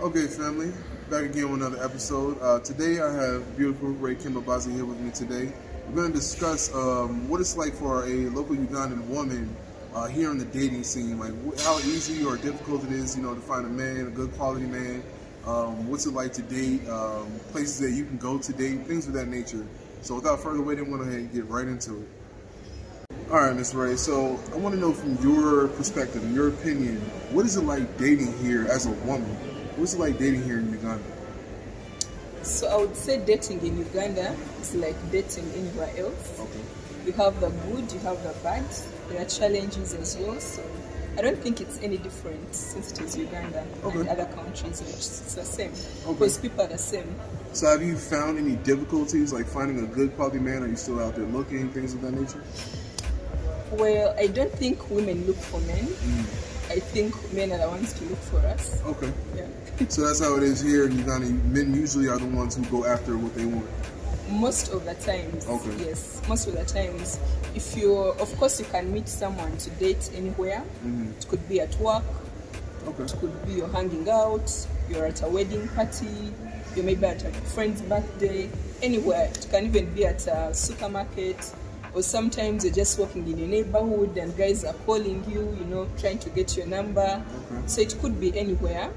Okay, family, back again with another episode. Today I have beautiful Ray Kembabazi here with me today. We're going to discuss what it's like for a local Ugandan woman here in the dating scene, like how easy or difficult it is, to find a man, a good quality man. What's it like to date, places that you can go to date, things of that nature. So without further waiting, I'm going to go ahead and get right into it. All right, Ms. Ray, so I want to know from your perspective, in your opinion, what is it like dating here as a woman? What's it like dating here in Uganda? So I would say dating in Uganda is like dating anywhere else. Okay. You have the good, you have the bad. There are challenges as well. So I don't think it's any different since it is Uganda and other countries. It's the same. Okay. Because people are the same. So have you found any difficulties like finding a good quality man? Are you still out there looking, things of that nature? Well, I don't think women look for men. I think men are the ones to look for us. Okay. Yeah. So that's how it is here in Uganda. Men usually are the ones who go after what they want. Most of the times. Okay. Yes. Most of the times. If of course you can meet someone to date anywhere. It could be at work. Okay. It could be you're hanging out, you're at a wedding party, you're maybe at a friend's birthday, anywhere. It can even be at a supermarket. Or sometimes you're just walking in your neighborhood and guys are calling you, trying to get your number. Okay. So it could be anywhere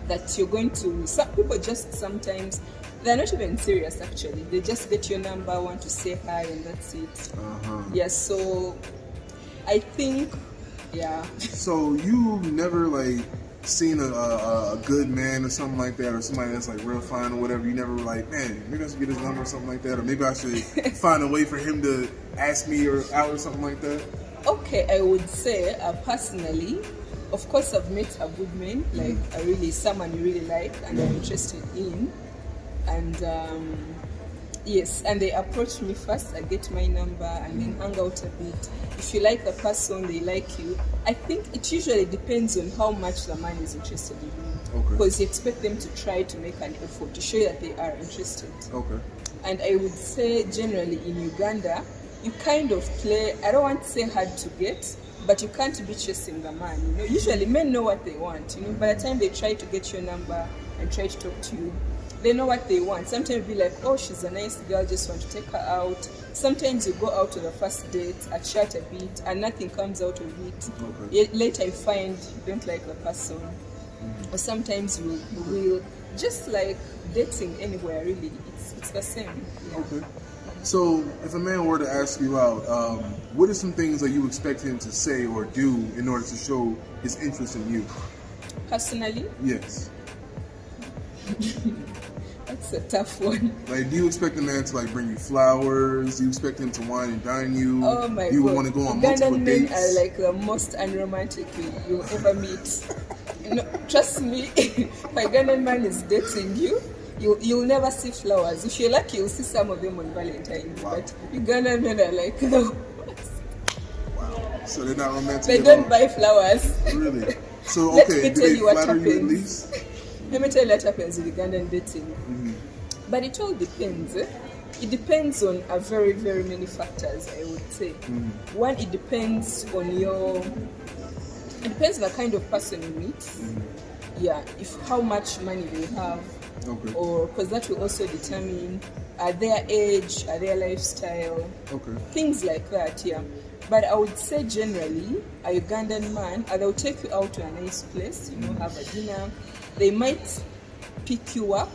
that you're going to. Some people just sometimes, they're not even serious actually. They just get your number, want to say hi, and that's it. Yeah, so I think, yeah. So you never seen a good man or something like that, or somebody that's like real fine or whatever, you never were like, man, maybe I should get his number or something like that, or maybe I should find a way for him to ask me out or something like that? Okay, I would say personally, of course I've met a good man, like someone you really like and are interested in, and yes, and they approach me first, I get my number and then hang out a bit. If you like the person, they like you. I think it usually depends on how much the man is interested in you. Okay. Because you expect them to try to make an effort to show that they are interested. Okay. And I would say generally in Uganda, you kind of play, I don't want to say hard to get, but you can't be chasing the man. Usually men know what they want. By the time they try to get your number and try to talk to you, they know what they want. Sometimes be like, oh, she's a nice girl, just want to take her out. Sometimes you go out to the first date, chat a bit, and nothing comes out of it. Okay. Later you find you don't like the person. Or sometimes you will, just like dating anywhere really, it's the same. Yeah. Okay. So if a man were to ask you out, what are some things that you expect him to say or do in order to show his interest in you? Personally? Yes. That's a tough one. Like, do you expect a man to bring you flowers? Do you expect him to wine and dine you? Oh my God. You would want to go on multiple Ugandan dates? men are like the most unromantic you'll ever meet. Trust me, if a Ugandan man is dating you'll never see flowers. If you're lucky, you'll see some of them on Valentine's. Wow. But Ugandan men are like, no. Wow. So they're not romantic They at don't all? buy flowers. Really? So, Let okay, me do tell they you what flatter you at happens. least? Let me tell you what happens with Ugandan dating. But it all depends. It depends on a very, very many factors, I would say. One, it depends on it depends on the kind of person you meet. Yeah, how much money they have. Okay. Or, because that will also determine their age, their lifestyle. Okay. Things like that, yeah. But I would say generally, a Ugandan man, they'll take you out to a nice place, have a dinner. They might pick you up,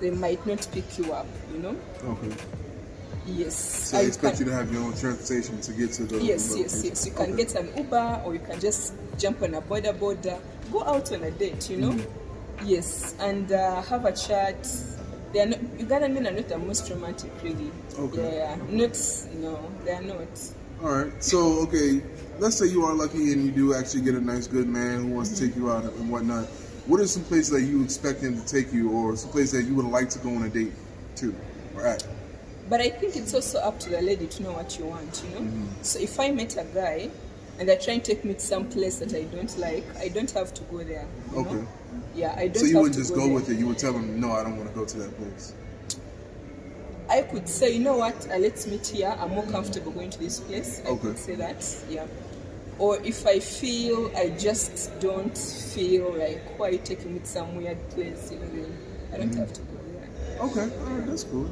they might not pick you up, Okay. Yes. So they expect you to have your own transportation to get to the Yes. You can Okay. get an Uber, or you can just jump on a border, go out on a date, Yes, and have a chat. Ugandan men are not the most romantic, really. Okay. They are not. All right. So, okay, let's say you are lucky and you do actually get a nice, good man who wants to take you out and whatnot. What are some places that you expect him to take you, or some places that you would like to go on a date to or at? But I think it's also up to the lady to know what you want, So if I met a guy and they're trying to take me to some place that I don't like, I don't have to go there. Okay. Yeah, I don't. So you have wouldn't to just go go there. with it. You would tell him, no, I don't want to go to that place. I could say, you know what, let's meet here. I'm more comfortable going to this place. I Okay. could say that, yeah. Or if I feel I just don't feel like, why are you taking me to some weird place, then I don't have to go there. Okay, all right, that's cool.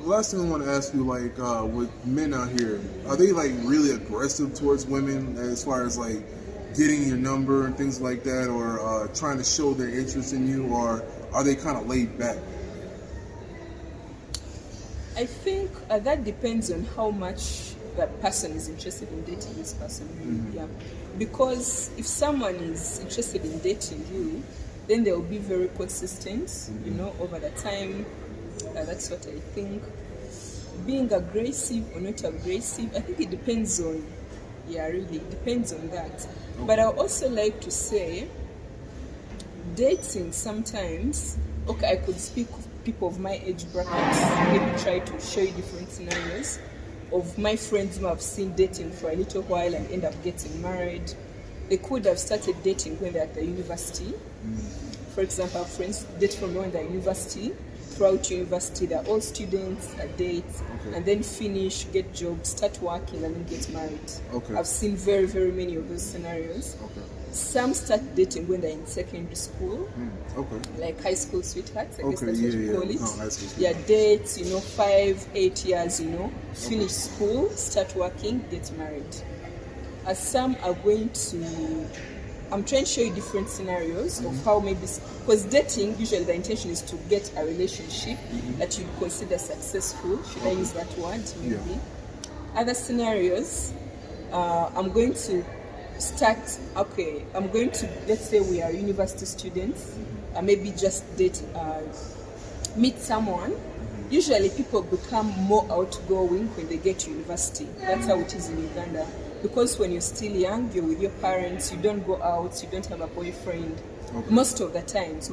Last thing I want to ask you, like, with men out here, are they like really aggressive towards women as far as like getting your number and things like that, or trying to show their interest in you, or are they kind of laid back? I think that depends on how much that person is interested in dating this person. Yeah, because if someone is interested in dating you, then they will be very consistent, over the time. That's what I think. Being aggressive or not aggressive, I think it depends on, really, it depends on that. Okay. But I also like to say, dating sometimes, okay, I could speak of people of my age brackets, maybe try to show you different scenarios of my friends who have seen dating for a little while and end up getting married. They could have started dating when they're at the university. For example, our friends date from when they're at university. Throughout university, they're all students, date, and then finish, get jobs, start working, and then get married. Okay. I've seen very, very many of those scenarios. Okay. Some start dating when they're in secondary school, like high school sweethearts, I guess that's what you call it. No, high school sweethearts. Dates, 5, 8 years, finish school, start working, get married. As some are going to... I'm trying to show you different scenarios of how maybe, because dating, usually the intention is to get a relationship that you'd consider successful. Should I use that word? Maybe. Yeah. Other scenarios, I'm going to start, let's say we are university students, maybe just meet someone. Usually people become more outgoing when they get to university. That's how it is in Uganda. Because when you're still young, you're with your parents, you don't go out, you don't have a boyfriend. Most of the times.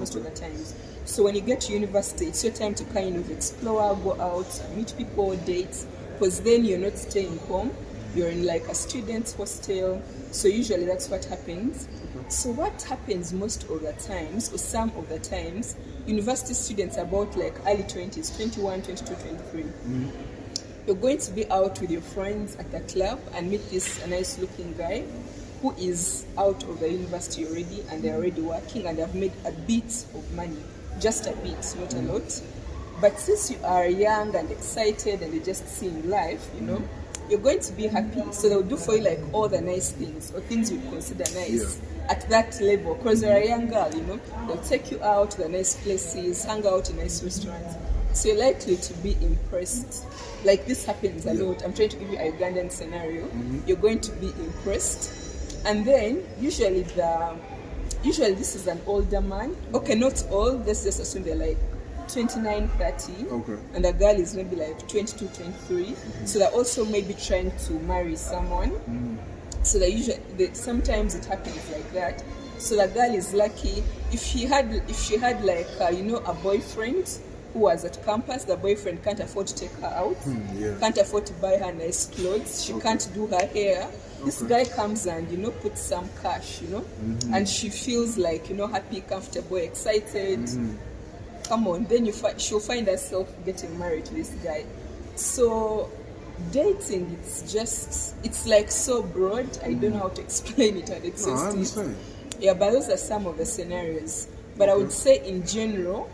So when you get to university, it's your time to kind of explore, go out, meet people, date, because then you're not staying home, you're in like a student's hostel. So usually that's what happens. So what happens most of the times, or some of the times, university students about like early 20s, 21, 22, 23, you're going to be out with your friends at the club and meet this nice looking guy who is out of the university already, and they're already working and they've made a bit of money. Just a bit, not a lot. But since you are young and excited and you're just seeing life, you're going to be happy. So they'll do for you like all the nice things, or things you'd consider nice at that level. Because you're a young girl, they'll take you out to the nice places, hang out in nice restaurants. So you're likely to be impressed. Like this happens a lot. I'm trying to give you a Ugandan scenario. You're going to be impressed. And then usually this is an older man. Okay, not all. Let's just assume they're like 29, 30. Okay. And the girl is maybe like 22, 23. So they're also maybe trying to marry someone. So sometimes it happens like that. So the girl is lucky if she had like a boyfriend who was at campus. The boyfriend can't afford to take her out, can't afford to buy her nice clothes, she can't do her hair. This guy comes and puts some cash, and she feels like happy, comfortable, excited. Come on, then she'll find herself getting married to this guy. So dating, it's like so broad. I don't know how to explain it and exhaust it. Yeah, but those are some of the scenarios. But I would say in general,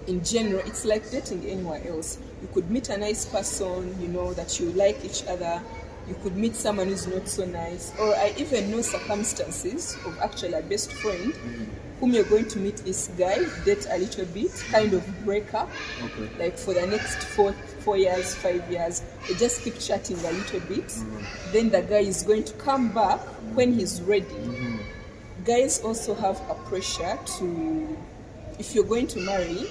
it's like dating anywhere else. You could meet a nice person, that you like each other. You could meet someone who's not so nice. Or I even know circumstances of actually a best friend whom you're going to meet this guy, date a little bit, kind of break up. Like for the next 4 years, 5 years, they just keep chatting a little bit. Then the guy is going to come back when he's ready. Guys also have a pressure to, if you're going to marry,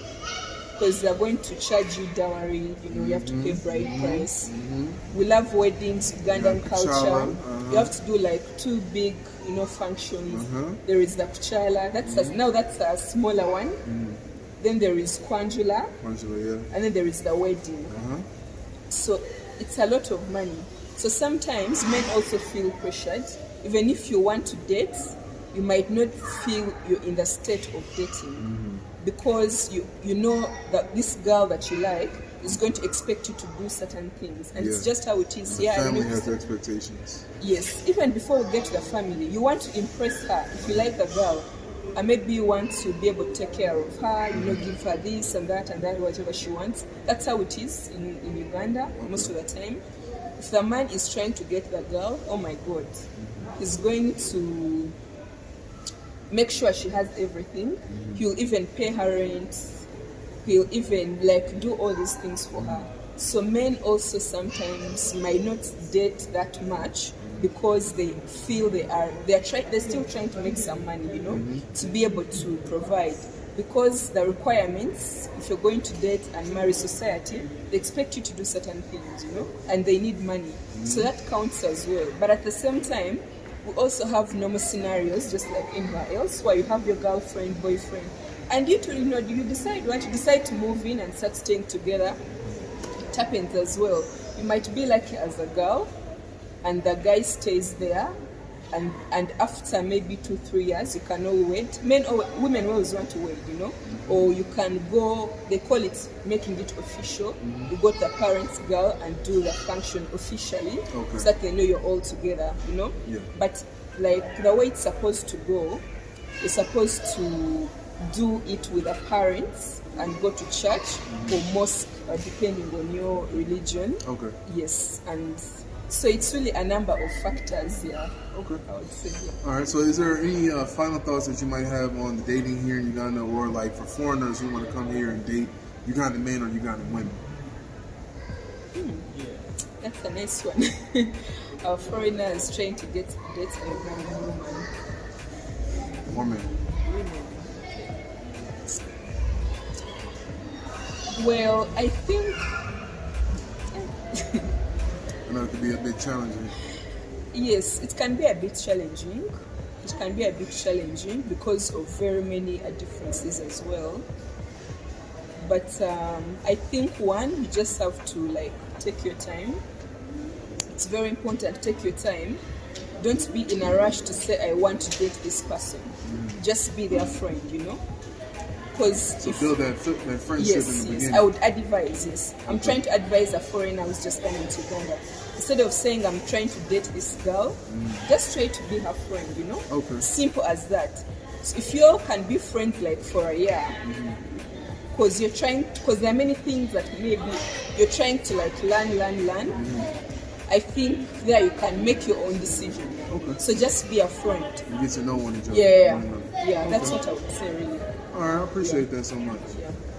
because they're going to charge you dowry, you have to pay bride price. We love weddings, Ugandan culture. You have to do like 2 big, functions. There is the kuchala, that's a smaller one. Then there is kwanjula, and then there is the wedding. So it's a lot of money. So sometimes men also feel pressured. Even if you want to date, you might not feel you're in the state of dating. Because you know that this girl that you like is going to expect you to do certain things, and it's Yeah. just how it is. The Yeah, family you know, has expectations. yes, even before we get to the family, you want to impress her. If you like a girl, and maybe you want to be able to take care of her, you know, give her this and that, whatever she wants. That's how it is in Uganda most of the time. If the man is trying to get the girl, oh my God, he's going to make sure she has everything. He'll even pay her rent. He'll even like do all these things for her. So men also sometimes might not date that much because they feel they're still trying to make some money, you know, to be able to provide. Because the requirements, if you're going to date and marry society, they expect you to do certain things, you know, and they need money. So that counts as well. But at the same time, we also have normal scenarios, just like anywhere else, where you have your girlfriend, boyfriend, and you two, you know, you decide to move in and start staying together. It happens as well. You might be lucky as a girl, and the guy stays there, and after maybe 2-3 years, you can all wed. Men or women always want to wed, you know, or you can go. They call it making it official. You go to the parents' girl and do the function officially, Okay. so that they know you're all together, you know. Yeah. But like the way it's supposed to go, you're supposed to do it with the parents and go to church or mosque, depending on your religion. Okay. Yes, and so it's really a number of factors. Yeah. Okay. I would say. Yeah. All right. So, is there any final thoughts that you might have on the dating here in Uganda, or like for foreigners who want to come here and date Ugandan men or Ugandan women? That's a nice one. Our foreigners trying to date a Ugandan woman. Or men? Well, I think I know it could be a bit challenging. yes, it can be a bit challenging. It can be a bit challenging because of very many differences as well. But I think one, you just have to like take your time. It's very important to take your time. Don't be in a rush to say I want to date this person. Just be their friend, you know. Because So build that friendship yes, in the yes, beginning. I would advise. Yes, I'm trying to advise a foreigner who's just coming to Uganda. Instead of saying I'm trying to date this girl, just try to be her friend. You know, Okay. simple as that. So if you all can be friends like for a year, because there are many things that maybe you're trying to like learn. I think there you can make your own decision. Okay. So just be a friend. You get to know one each other. Yeah, one another. yeah, that's Okay. what I would say really. All right. I appreciate that so much.